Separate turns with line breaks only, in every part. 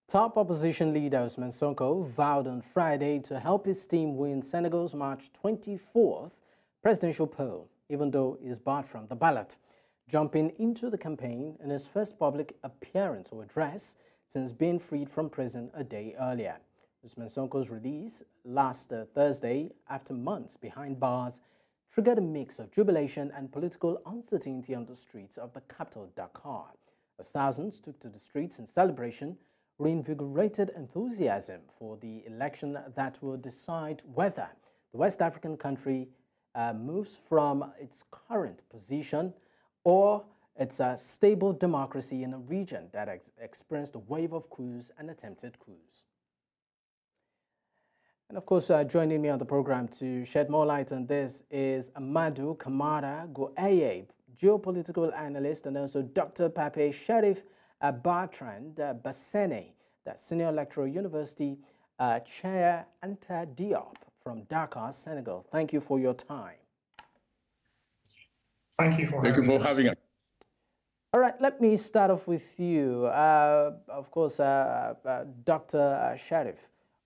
Top opposition leader Ousmane Sonko vowed on Friday to help his team win Senegal's March 24th presidential poll, even though he is barred from the ballot, jumping into the campaign in his first public appearance or address since being freed from prison a day earlier. Ousmane Sonko's release last Thursday, after months behind bars, triggered a mix of jubilation and political uncertainty on the streets of the capital, Dakar, as thousands took to the streets in celebration, reinvigorated enthusiasm for the election that will decide whether the West African country moves from its current position or it's a stable democracy in a region that experienced a wave of coups and attempted coups. And of course, joining me on the program to shed more light on this is Amadou, Camara, Gueye, Geopolitical Analyst, and also Dr. Pape, Chérif, Bertrand, Bassène, the Senior Electoral University Chair, Anta, Diop from Dakar, Senegal. Thank you for your time.
Thank you for having us.
All right, let me start off with you. Of course, Dr. Chérif.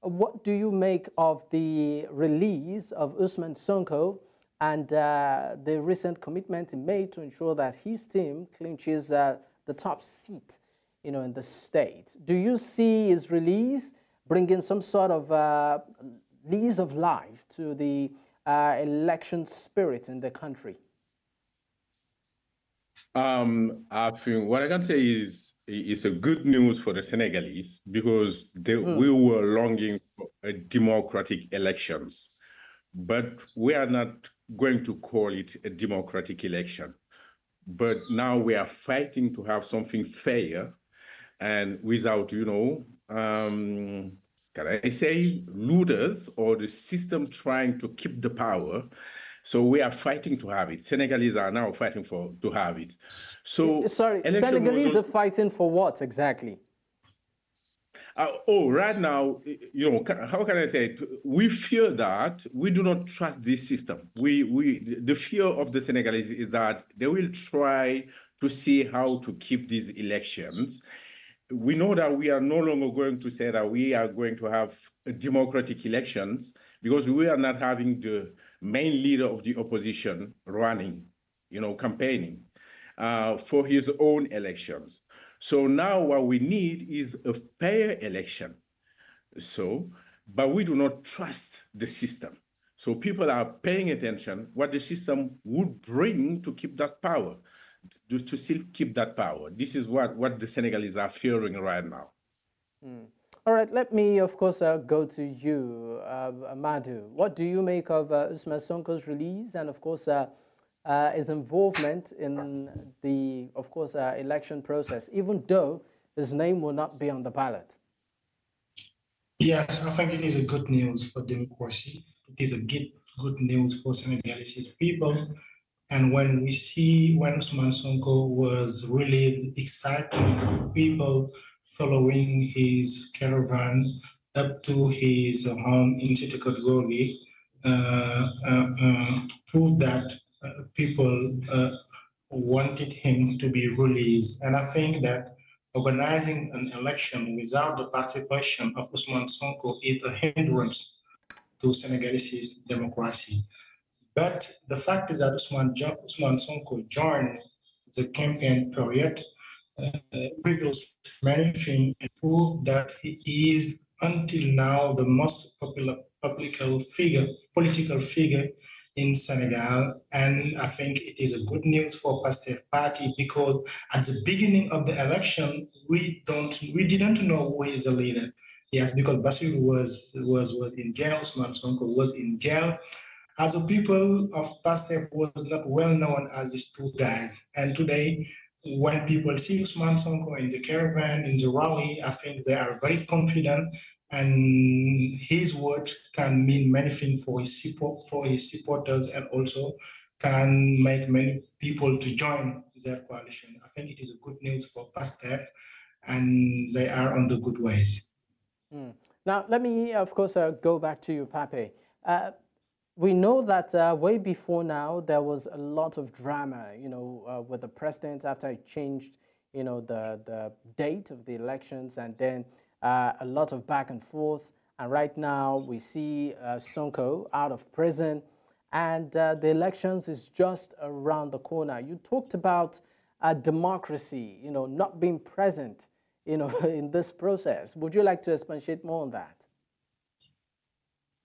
What do you make of the release of Ousmane Sonko and the recent commitment he made to ensure that his team clinches the top seat, in the state? Do you see his release bringing some sort of lease of life to the election spirit in the country?
I think what I can say is it's a good news for the Senegalese because we were longing for a democratic elections, but we are not going to call it a democratic election. But now we are fighting to have something fair and without, can I say, looters or the system trying to keep the power. So we are fighting to have it. Senegalese are now fighting to have it. So
sorry, Senegalese are fighting for what exactly?
Right now, how can I say it? We fear that we do not trust this system. The fear of the Senegalese is that they will try to see how to keep these elections. We know that we are no longer going to say that we are going to have democratic elections because we are not having the main leader of the opposition running, campaigning for his own elections. So now what we need is a fair election. But we do not trust the system. So people are paying attention what the system would bring to keep that power, to still keep that power. This is what the Senegalese are fearing right now.
All right, let me, of course, go to you, Amadou. What do you make of Ousmane Sonko's release and, of course, his involvement in the, election process, even though his name will not be on the ballot?
Yes, I think it is a good news for democracy. It is a good news for Senegalese people. And when Ousmane Sonko was released, excitement of people following his caravan up to his home in Gueye proved that people wanted him to be released. And I think that organizing an election without the participation of Ousmane Sonko is a hindrance to Senegalese democracy. But the fact is that Ousmane Sonko joined the campaign period, reveals many things and proved that he is until now the most popular political figure in Senegal. And I think it is a good news for Pastef party because at the beginning of the election, we didn't know who is the leader. Yes, because Bassène was in jail, Ousmane Sonko was in jail. As a people of Pastef was not well known as these two guys. And today, when people see Ousmane Sonko in the caravan, in the rally, I think they are very confident, and his word can mean many things for his supporters, and also can make many people to join their coalition. I think it is a good news for Pastef, and they are on the good ways.
Now, let me, of course, go back to you, Pape. We know that way before now, there was a lot of drama, with the president after he changed, the date of the elections, and then a lot of back and forth. And right now we see Sonko out of prison, and the elections is just around the corner. You talked about democracy, not being present, in this process. Would you like to expatiate more on that?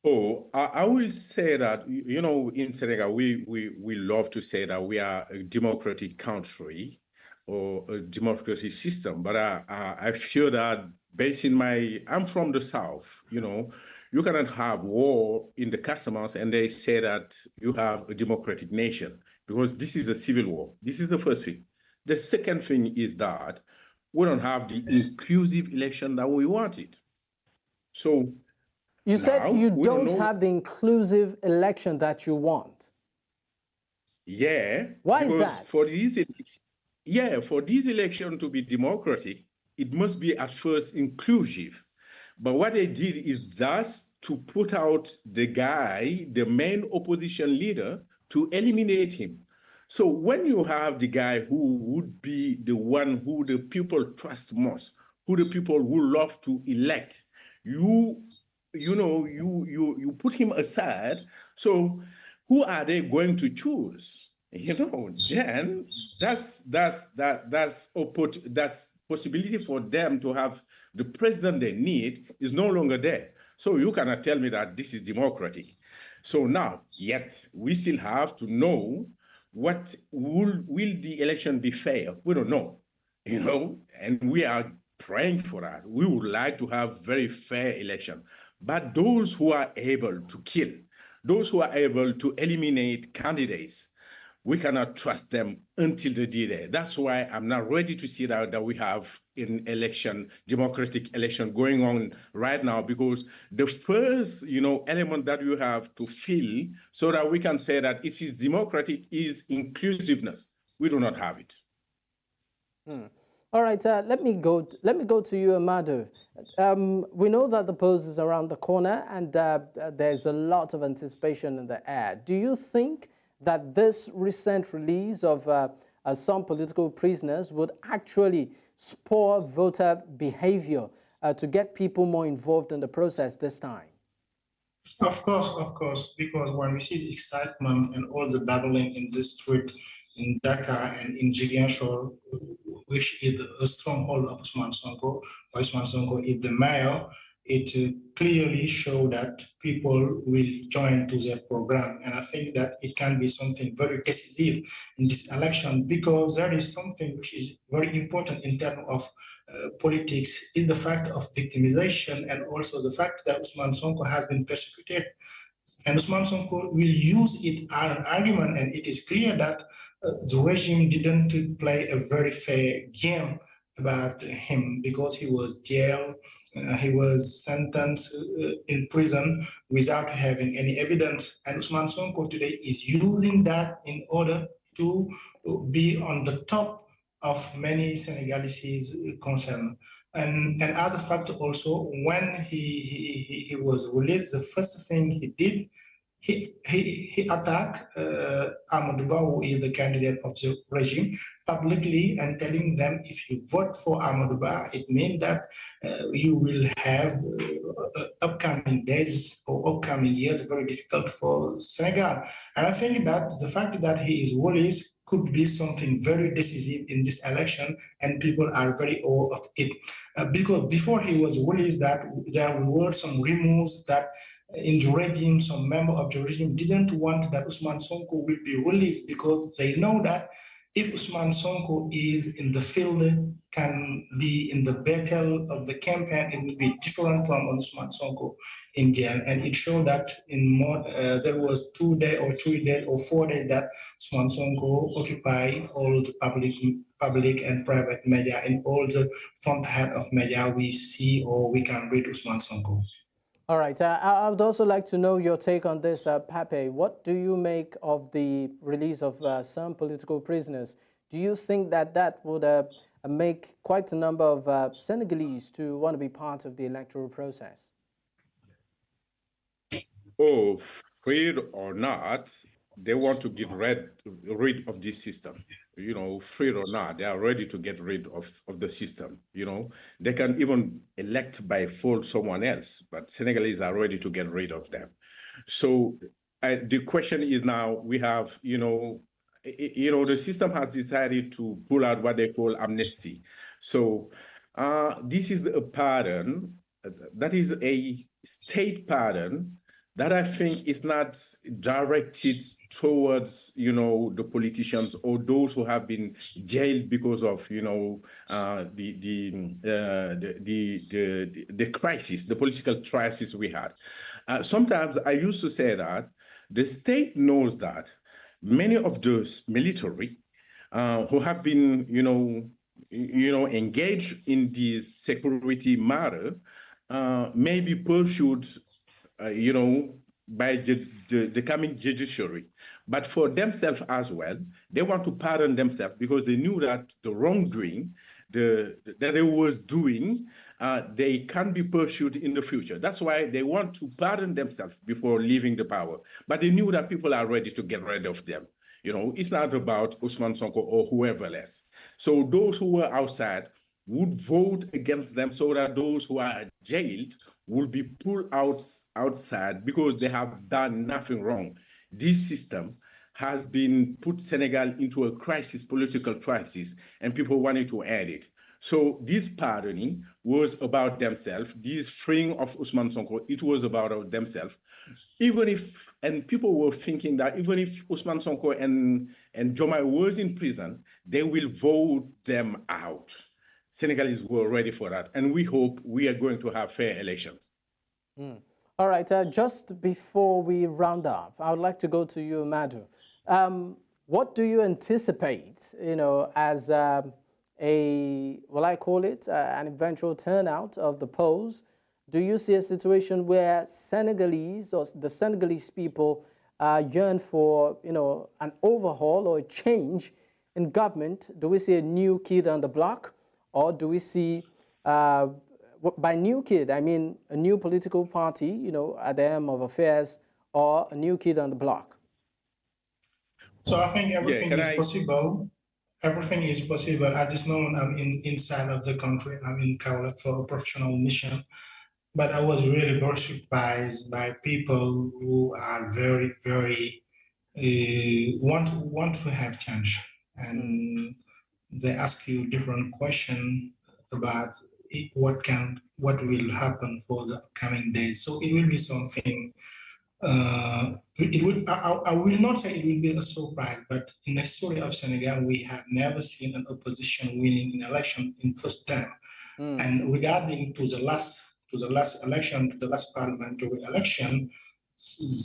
Oh, I will say that, in Senegal, we love to say that we are a democratic country or a democratic system. But I feel that I'm from the South, you cannot have war in the customers and they say that you have a democratic nation because this is a civil war. This is the first thing. The second thing is that we don't have the inclusive election that we wanted. So
you said you don't
know.
have the inclusive election that you want.
Yeah.
Why is that?
For this election to be democratic, it must be at first inclusive. But what they did is just to put out the main opposition leader, to eliminate him. So when you have the guy who would be the one who the people trust most, who the people would love to elect, you put him aside. So who are they going to choose? Then that's possibility for them to have the president they need is no longer there. So you cannot tell me that this is democratic. So now, yet we still have to know what will the election be fair? We don't know, and we are praying for that. We would like to have very fair election. But those who are able to kill, those who are able to eliminate candidates, we cannot trust them until the day. That's why I'm not ready to see that we have an democratic election going on right now, because the first, element that you have to fill so that we can say that it is democratic is inclusiveness. We do not have it.
All right, let me go to you, Amadou. We know that the polls is around the corner, and there's a lot of anticipation in the air. Do you think that this recent release of some political prisoners would actually spur voter behavior to get people more involved in the process this time?
Of course, because when we see the excitement and all the babbling in the street in Dakar and in Ziguinchor, which is a stronghold of Ousmane Sonko, Ousmane Sonko is the mayor, it clearly shows that people will join to their program. And I think that it can be something very decisive in this election, because there is something which is very important in terms of politics, is the fact of victimization, and also the fact that Ousmane Sonko has been persecuted. And Ousmane Sonko will use it as an argument, and it is clear that the regime didn't play a very fair game about him, because he was jailed, he was sentenced in prison without having any evidence. And Ousmane Sonko today is using that in order to be on the top of many Senegalese concerns. And as a fact also, when he was released, the first thing he did, he attacked Amadou, who is the candidate of the regime, publicly, and telling them, if you vote for Amadou, it means that you will have upcoming days or upcoming years very difficult for Senegal. And I think that the fact that he is released could be something very decisive in this election, and people are very aware of it. Because before he was released, that there were some rumors that in the regime, some member of the regime didn't want that Ousmane Sonko will be released, because they know that if Ousmane Sonko is in the field, can be in the battle of the campaign, it will be different from Ousmane Sonko in jail. And it showed that there was 2 days or 3 days or 4 days that Ousmane Sonko occupied all the public and private media, and all the front head of media we see or we can read Ousmane Sonko.
All right. I would also like to know your take on this, Pape. What do you make of the release of some political prisoners? Do you think that would make quite a number of Senegalese to want to be part of the electoral process?
Afraid or not, they want to get rid of this system. free or not, they are ready to get rid of the system. They can even elect by default someone else, but Senegalese are ready to get rid of them. So the question is now we have, the system has decided to pull out what they call amnesty. So this is a pattern that is a state pattern that I think is not directed towards, the politicians or those who have been jailed because of, the crisis, the political crisis we had. Sometimes I used to say that the state knows that many of those military who have been, engaged in this security matter may be pursued by the coming judiciary. But for themselves as well, they want to pardon themselves because they knew that the wrongdoing that they was doing, they can be pursued in the future. That's why they want to pardon themselves before leaving the power. But they knew that people are ready to get rid of them. It's not about Ousmane Sonko or whoever else. So those who were outside would vote against them so that those who are jailed will be pulled outside because they have done nothing wrong. This system has been put Senegal into a crisis, political crisis, and people wanted to end it. So this pardoning was about themselves. This freeing of Ousmane Sonko, it was about themselves. And people were thinking that even if Ousmane Sonko and Diomaye was in prison, they will vote them out. Senegalese were ready for that, and we hope we are going to have fair elections.
All right, just before we round up, I would like to go to you, Amadou. What do you anticipate, as an eventual turnout of the polls? Do you see a situation where Senegalese or the Senegalese people yearn for, an overhaul or a change in government? Do we see a new kid on the block? Or do we see, by new kid, I mean a new political party, at the helm of affairs, or a new kid on the block?
So I think everything is possible. Everything is possible. At this moment, I'm inside of the country. I'm in Kaolack for a professional mission. But I was really very surprised by people who are very, very want to have change. And they ask you different questions about what will happen for the coming days. So it will be something. I will not say it will be a surprise, but in the story of Senegal, we have never seen an opposition winning an election in first term. And regarding to the last election, to the last parliamentary election,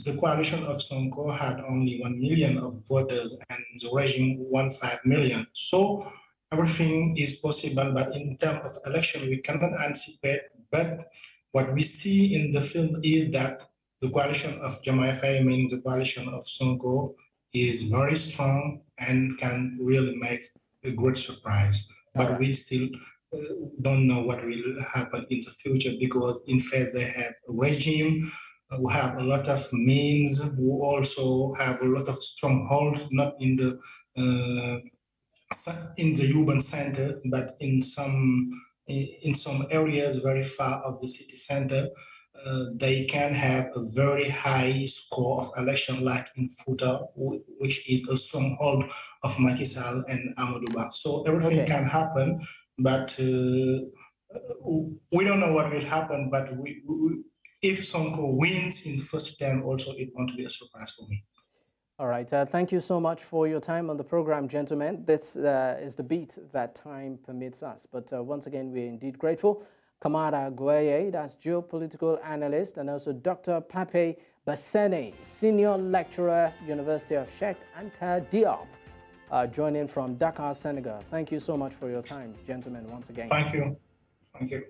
the coalition of Sonko had only 1 million of voters and the regime 1.5 million. So everything is possible, but in terms of election, we cannot anticipate. But what we see in the film is that the coalition of Diomaye Faye, meaning the coalition of Sonko, is very strong and can really make a great surprise. But we still don't know what will happen in the future because, in fact, they have a regime who have a lot of means, who also have a lot of stronghold, not in the urban center, but in some areas very far of the city center. They can have a very high score of election, like in Fouta, which is a stronghold of Macky Sall and Amadou. So everything can happen, but we don't know what will happen. But if Sonko wins in first term, also it won't be a surprise for me.
All right. Thank you so much for your time on the program, gentlemen. This is the beat that time permits us. But once again, we're indeed grateful. Camara, Gueye, that's Geopolitical Analyst, and also Dr. Pape Bassène, Senior Lecturer, University of Cheikh, Anta, Diop, joining from Dakar, Senegal. Thank you so much for your time, gentlemen, once again.
Thank you. Thank you.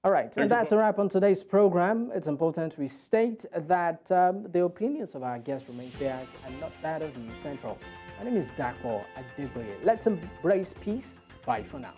All right, and that's a wrap on today's program. It's important we state that the opinions of our guests remain theirs and not that of the Central. My name is Dapo Adegboye. Let's embrace peace. Bye for now.